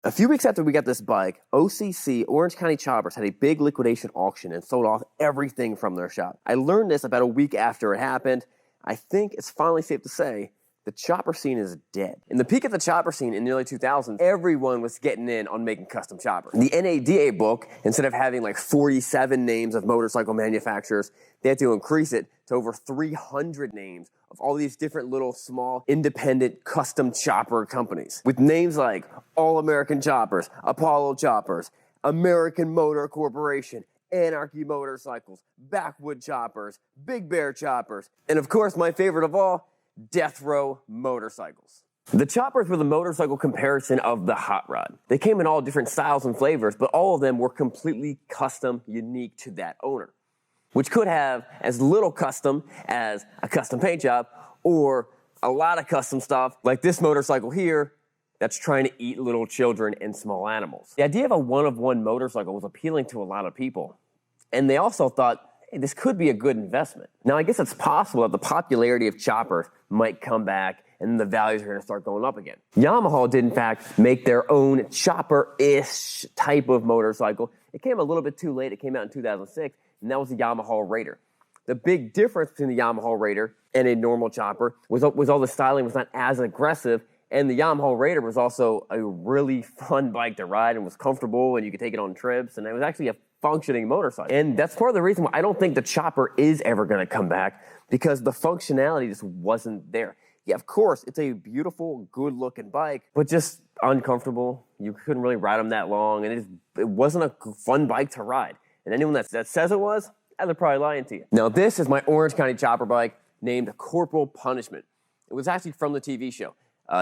A few weeks after we got this bike, OCC, Orange County Choppers, had a big liquidation auction and sold off everything from their shop. I learned this about a week after it happened. I think it's finally safe to say the chopper scene is dead. In the peak of the chopper scene in the early 2000s, everyone was getting in on making custom choppers. The NADA book, instead of having like 47 names of motorcycle manufacturers, they had to increase it to over 300 names of all these different little small independent custom chopper companies with names like All American Choppers, Apollo Choppers, American Motor Corporation, Anarchy Motorcycles, Backwood Choppers, Big Bear Choppers, and of course my favorite of all, Death Row Motorcycles. The choppers were the motorcycle comparison of the hot rod. They came in all different styles and flavors, but all of them were completely custom, unique to that owner, which could have as little custom as a custom paint job or a lot of custom stuff like this motorcycle here that's trying to eat little children and small animals. The idea of a one-of-one motorcycle was appealing to a lot of people, and they also thought, hey, this could be a good investment. Now, I guess it's possible that the popularity of choppers might come back and the values are going to start going up again. Yamaha did, in fact, make their own chopper-ish type of motorcycle. It came a little bit too late. It came out in 2006, and that was the Yamaha Raider. The big difference between the Yamaha Raider and a normal chopper was all the styling was not as aggressive, and the Yamaha Raider was also a really fun bike to ride and was comfortable, and you could take it on trips, and it was actually a functioning motorcycle. And that's part of the reason why I don't think the chopper is ever going to come back, because the functionality just wasn't there. Yeah, of course, it's a beautiful, good-looking bike, but just uncomfortable. You couldn't really ride them that long, and it wasn't a fun bike to ride. And anyone that says it was, they're probably lying to you. Now, this is my Orange County chopper bike named Corporal Punishment. It was actually from the TV show.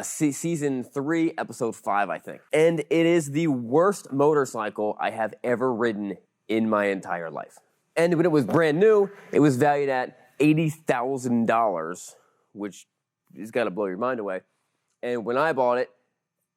Season 3, episode 5, I think. And it is the worst motorcycle I have ever ridden in my entire life. And when it was brand new, it was valued at $80,000, which is gonna blow your mind away. And when I bought it,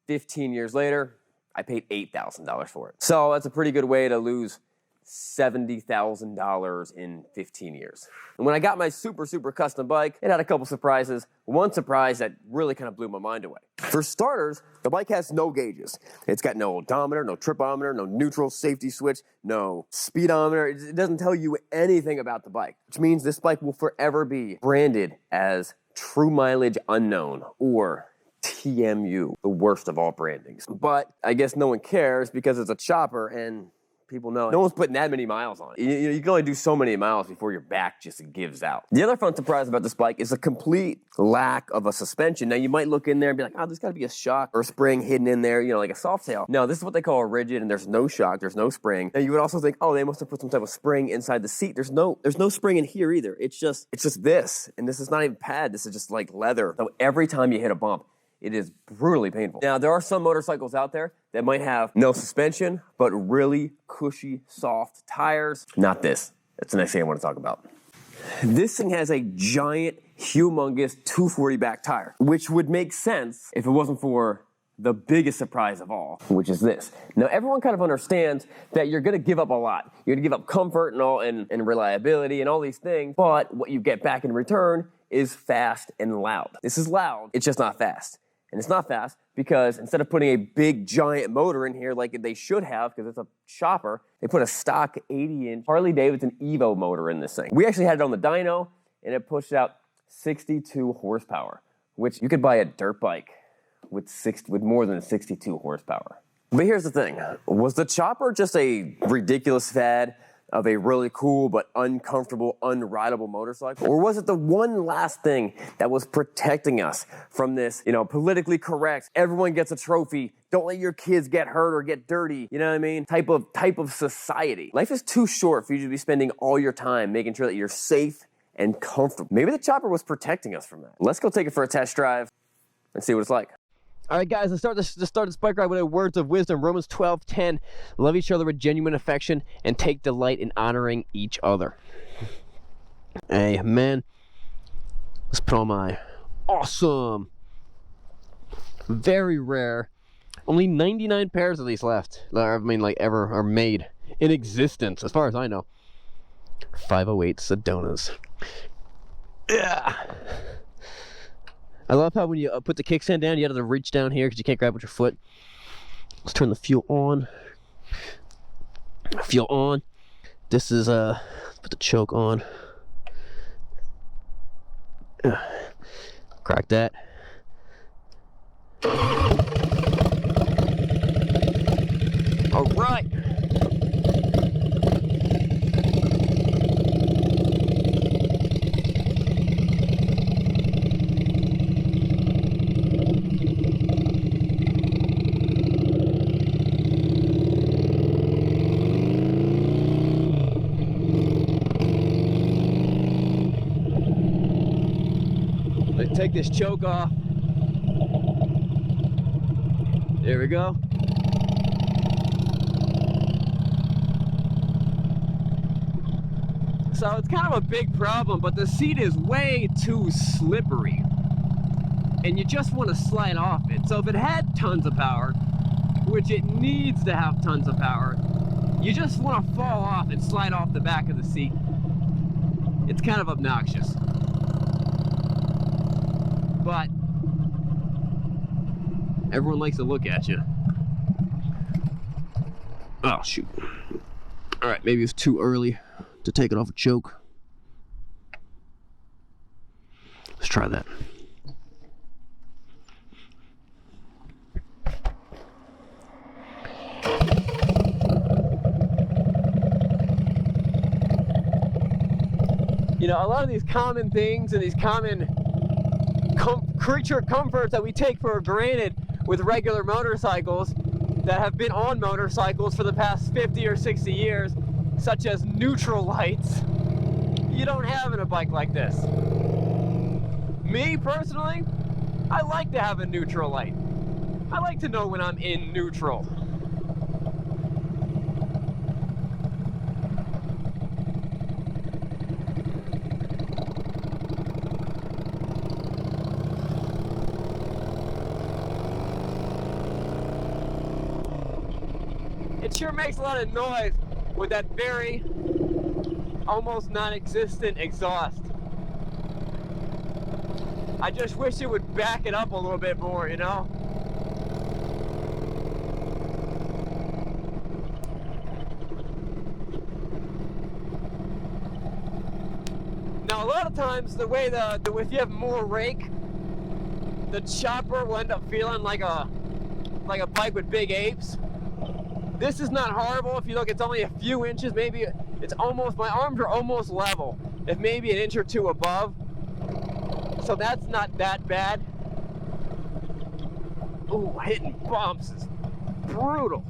15 years later, I paid $8,000 for it. So that's a pretty good way to lose $70,000 in 15 years. And when I got my super custom bike, it had a couple surprises. One surprise that really kind of blew my mind away. For starters, the bike has no gauges. It's got no odometer, no tripometer, no neutral safety switch, no speedometer. It doesn't tell you anything about the bike, which means this bike will forever be branded as True Mileage Unknown, or TMU, the worst of all brandings. But I guess no one cares because it's a chopper and people know no one's putting that many miles on it. You can only do so many miles before your back just gives out. The other fun surprise about this bike is a complete lack of a suspension. Now, you might look in there and be like, oh, there's got to be a shock or a spring hidden in there, like a soft tail. No, this is what they call a rigid, and there's no shock, there's no spring. Now, you would also think, oh, they must have put some type of spring inside the seat. There's no spring in here either. It's just this, and this is not even pad. This is just like leather. So every time you hit a bump, it is brutally painful. Now, there are some motorcycles out there that might have no suspension, but really cushy, soft tires. Not this. That's the next thing I want to talk about. This thing has a giant, humongous 240 back tire, which would make sense if it wasn't for the biggest surprise of all, which is this. Now, everyone kind of understands that you're going to give up a lot. You're going to give up comfort and reliability and all these things, but what you get back in return is fast and loud. This is loud. It's just not fast. And it's not fast because instead of putting a big giant motor in here like they should have, because it's a chopper, they put a stock 80-inch Harley-Davidson Evo motor in this thing. We actually had it on the dyno, and it pushed out 62 horsepower, which you could buy a dirt bike with more than 62 horsepower. But here's the thing. Was the chopper just a ridiculous fad of a really cool but uncomfortable, unrideable motorcycle? Or was it the one last thing that was protecting us from this, politically correct, everyone gets a trophy, don't let your kids get hurt or get dirty, you know what I mean, type of society? Life is too short for you to be spending all your time making sure that you're safe and comfortable. Maybe the chopper was protecting us from that. Let's go take it for a test drive and see what it's like. All right, guys, let's start this bike ride with a words of wisdom. Romans 12:10. Love each other with genuine affection and take delight in honoring each other. Amen. Let's put on my awesome, very rare, only 99 pairs of these left. Ever are made in existence, as far as I know. 508 Sedonas. Yeah. I love how when you put the kickstand down, you have to reach down here because you can't grab with your foot. Let's turn the fuel on. Fuel on. This is let's put the choke on. Crack that. All right. Let's take this choke off. There we go. So it's kind of a big problem, but the seat is way too slippery. And you just want to slide off it. So if it had tons of power, which it needs to have tons of power, you just want to fall off and slide off the back of the seat. It's kind of obnoxious. But everyone likes to look at you. Oh, shoot. All right, maybe it's too early to take it off a choke. Let's try that. You know, a lot of these common things and these common creature comforts that we take for granted with regular motorcycles that have been on motorcycles for the past 50 or 60 years, such as neutral lights, you don't have in a bike like this. Me personally, I like to have a neutral light. I like to know when I'm in neutral. It sure makes a lot of noise with that very almost non-existent exhaust. I just wish it would back it up a little bit more, you know? Now a lot of times the way if you have more rake, the chopper will end up feeling like a bike with big apes. This is not horrible. If you look, it's only a few inches, maybe it's almost, my arms are almost level, if maybe an inch or two above. So that's not that bad. Ooh, hitting bumps is brutal.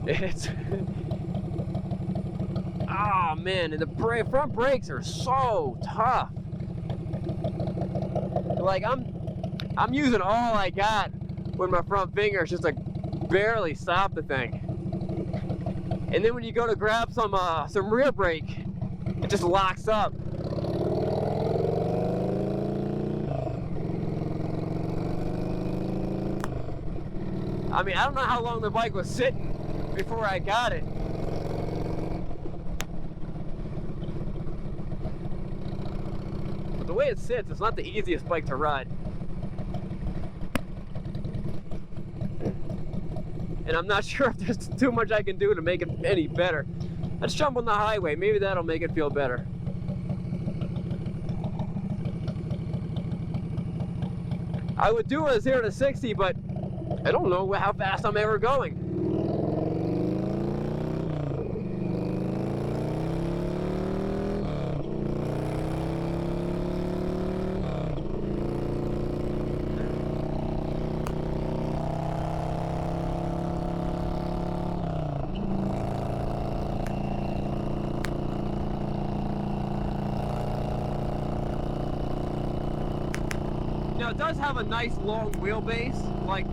It's, oh man, and the front brakes are so tough. Like I'm using all I got with my front fingers just to barely stop the thing. And then when you go to grab some rear brake, it just locks up. I mean, I don't know how long the bike was sitting before I got it. But the way it sits, it's not the easiest bike to ride. And I'm not sure if there's too much I can do to make it any better. Let's jump on the highway. Maybe that'll make it feel better. I would do a 0 to 60, but I don't know how fast I'm ever going. Now it does have a nice long wheelbase, like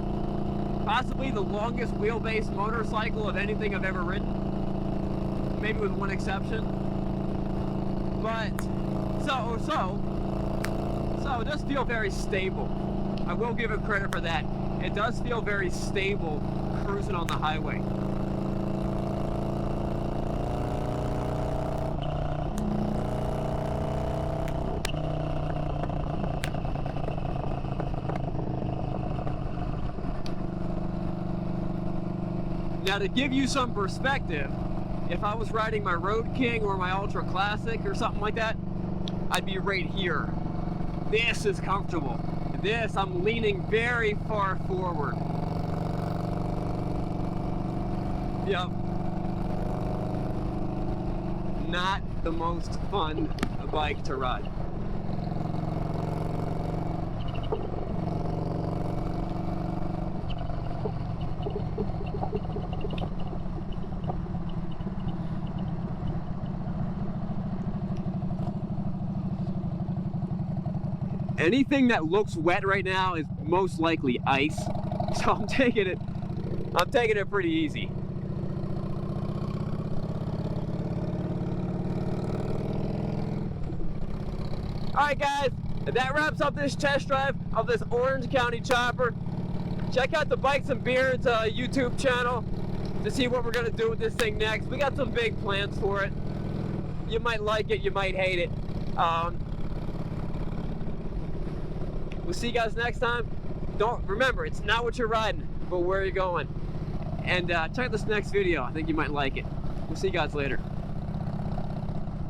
possibly the longest wheelbase motorcycle of anything I've ever ridden, maybe with one exception. But so it does feel very stable. I will give it credit for that. It does feel very stable cruising on the highway. Now, to give you some perspective, if I was riding my Road King or my Ultra Classic or something like that, I'd be right here. This is comfortable. This, I'm leaning very far forward. Yep. Not the most fun bike to ride. Anything that looks wet right now is most likely ice, so I'm taking it pretty easy. Alright guys, that wraps up this test drive of this Orange County chopper. Check out the Bikes and Beards YouTube channel to see what we're going to do with this thing next. We got some big plans for it. You might like it, you might hate it. We'll see you guys next time. Remember, it's not what you're riding, but where you're going. And check out this next video. I think you might like it. We'll see you guys later.